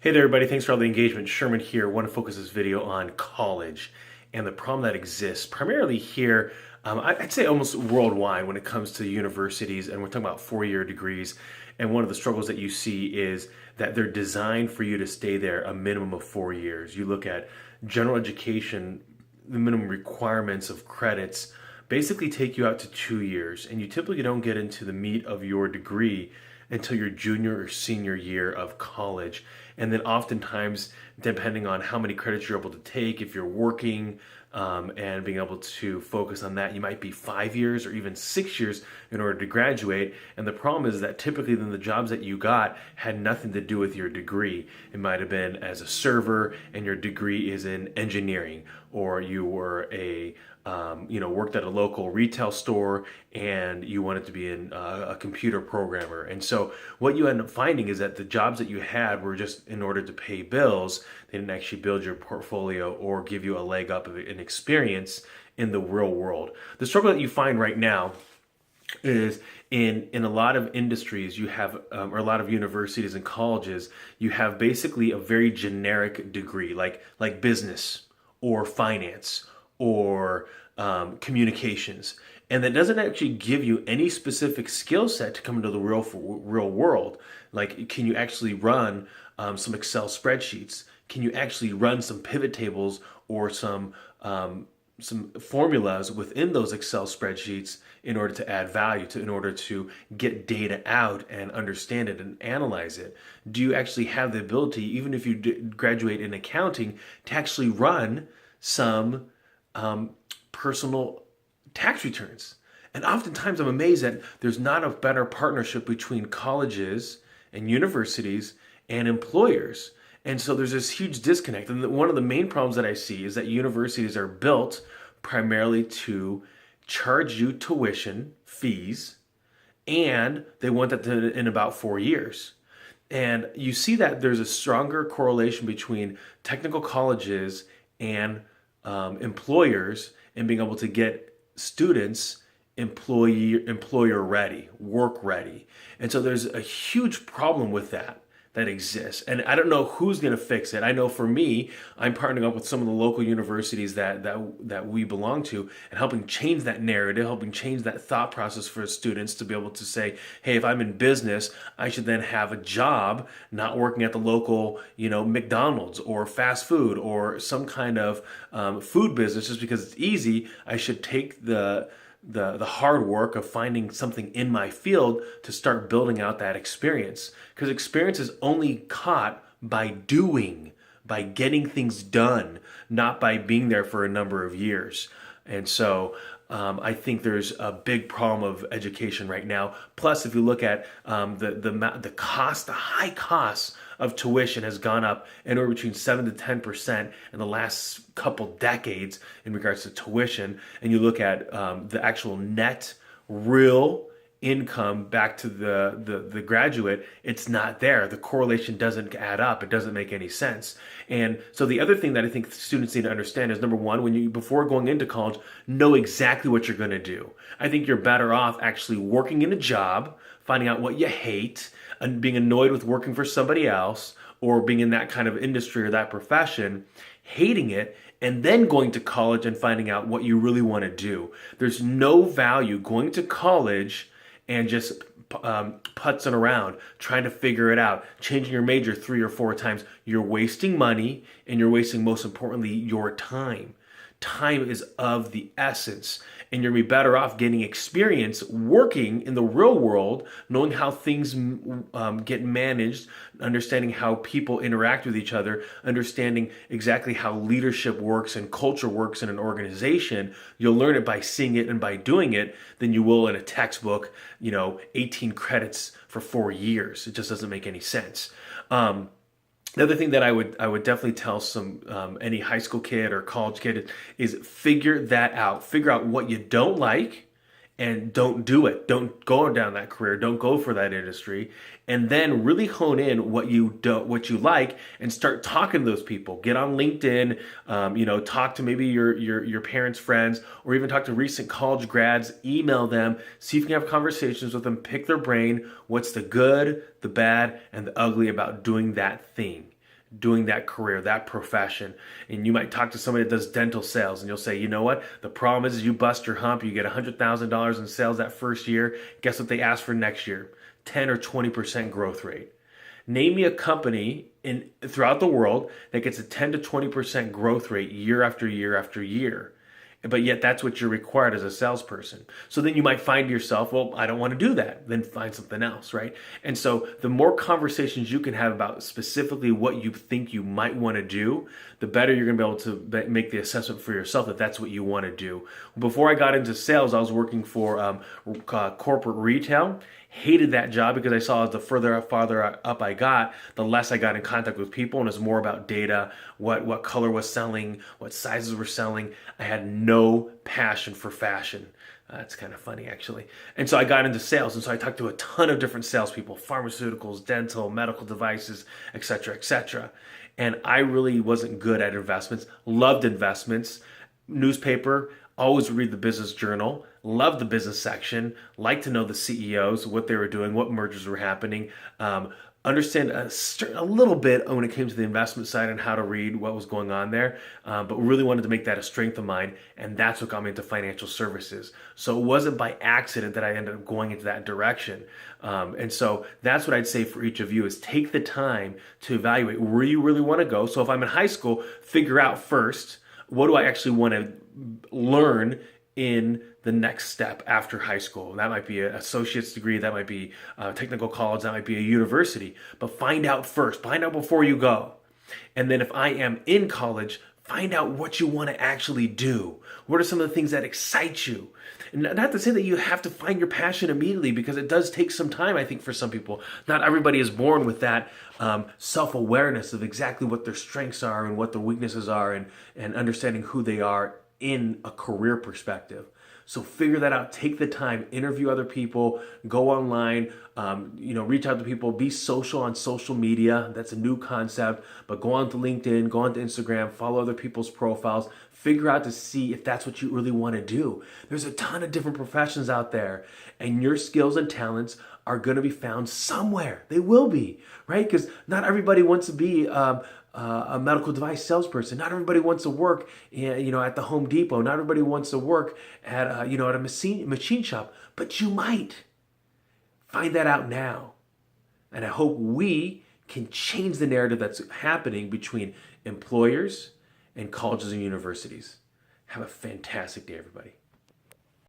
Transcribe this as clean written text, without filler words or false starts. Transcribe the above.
Hey there everybody, thanks for all the engagement. Sherman here. I want to focus this video on college and the problem that exists primarily here, I'd say almost worldwide when it comes to universities, and we're talking about four-year degrees. And one of the struggles that you see is that they're designed for you to stay there a minimum of 4 years. You look at general education, the minimum requirements of credits basically take you out to 2 years, and you typically don't get into the meat of your degree until your junior or senior year of college. And then oftentimes, depending on how many credits you're able to take, if you're working and being able to focus on that, you might be 5 years or even 6 years in order to graduate. And the problem is that typically then the jobs that you got had nothing to do with your degree. It might have been as a server and your degree is in engineering, or you were worked at a local retail store and you wanted to be a computer programmer. And so what you end up finding is that the jobs that you had were just in order to pay bills. They didn't actually build your portfolio or give you a leg up of an experience in the real world. The struggle that you find right now is in a lot of industries you have or a lot of universities and colleges, you have basically a very generic degree like business or finance or communications, and that doesn't actually give you any specific skill set to come into the real world. Like, can you actually run some Excel spreadsheets? Can you actually run some pivot tables or some formulas within those Excel spreadsheets in order to add value, in order to get data out and understand it and analyze it? Do you actually have the ability, even if you graduate in accounting, to actually run some personal tax returns? And oftentimes I'm amazed that there's not a better partnership between colleges and universities and employers. And so there's this huge disconnect. And one of the main problems that I see is that universities are built primarily to charge you tuition fees, and they want that in about 4 years. And you see that there's a stronger correlation between technical colleges and employers and being able to get students employer ready, work ready. And so there's a huge problem with that exists. And I don't know who's going to fix it. I know for me, I'm partnering up with some of the local universities that we belong to and helping change that narrative, helping change that thought process for students to be able to say, hey, if I'm in business, I should then have a job, not working at the local, McDonald's or fast food or some kind of food business just because it's easy. I should take the hard work of finding something in my field to start building out that experience. Because experience is only caught by doing, by getting things done, not by being there for a number of years. And so I think there's a big problem of education right now. Plus, if you look at the high cost of tuition has gone up anywhere between 7 to 10% in the last couple decades in regards to tuition. And you look at the actual net real income back to the graduate, it's not there. The correlation doesn't add up. It doesn't make any sense. And so the other thing that I think students need to understand is, number one, before going into college, know exactly what you're going to do. I think you're better off actually working in a job, finding out what you hate, and being annoyed with working for somebody else or being in that kind of industry or that profession, hating it, and then going to college and finding out what you really want to do. There's no value going to college and just putzing around, trying to figure it out, changing your major 3 or 4 times. You're wasting money, and you're wasting, most importantly, your time. Time is of the essence, and you're going to be better off getting experience working in the real world, knowing how things get managed, understanding how people interact with each other, understanding exactly how leadership works and culture works in an organization. You'll learn it by seeing it and by doing it than you will in a textbook, 18 credits for 4 years. It just doesn't make any sense. The other thing that I would definitely tell any high school kid or college kid is figure that out. Figure out what you don't like and don't do it. Don't go down that career. Don't go for that industry. And then really hone in what you like, and start talking to those people. Get on LinkedIn, talk to maybe your parents' friends, or even talk to recent college grads. Email them, see if you can have conversations with them, pick their brain. What's the good, the bad, and the ugly about doing that thing? doing that career, that profession. And you might talk to somebody that does dental sales and you'll say, you know what? The problem is you bust your hump, you get $100,000 in sales that first year. Guess what they ask for next year? 10 or 20% growth rate. Name me a company throughout the world that gets a 10 to 20% growth rate year after year after year. But yet that's what you're required as a salesperson. So then you might find yourself, well, I don't want to do that. Then find something else, right? And so the more conversations you can have about specifically what you think you might want to do, the better you're going to be able to make the assessment for yourself that that's what you want to do. Before I got into sales, I was working for corporate retail. Hated that job because I saw the farther up I got, the less I got in contact with people, and it was more about data, what color was selling, what sizes were selling. I had no passion for fashion. That's kind of funny, actually. And so I got into sales, and so I talked to a ton of different salespeople, pharmaceuticals, dental, medical devices, etc., etc. And I really wasn't good at investments, loved investments, newspaper, always read the business journal, loved the business section, liked to know the CEOs, what they were doing, what mergers were happening, understand a little bit when it came to the investment side and how to read what was going on there, but really wanted to make that a strength of mine, and that's what got me into financial services. So it wasn't by accident that I ended up going into that direction. And so that's what I'd say for each of you is take the time to evaluate where you really want to go. So if I'm in high school, figure out first, what do I actually want to learn in the next step after high school? That might be an associate's degree, that might be a technical college, that might be a university. But find out first, find out before you go. And then if I am in college, find out what you want to actually do. What are some of the things that excite you? And not to say that you have to find your passion immediately, because it does take some time, I think, for some people. Not everybody is born with that self-awareness of exactly what their strengths are and what their weaknesses are, and understanding who they are in a career perspective. So figure that out. Take the time, interview other people, go online, reach out to people, be social on social media. That's a new concept, but go on to LinkedIn, go on to Instagram, follow other people's profiles, figure out to see if that's what you really want to do. There's a ton of different professions out there, and your skills and talents are going to be found somewhere. They will be, right? Because not everybody wants to be a medical device salesperson. Not everybody wants to work, at the Home Depot. Not everybody wants to work at a machine shop. But you might find that out now, and I hope we can change the narrative that's happening between employers and colleges and universities. Have a fantastic day, everybody.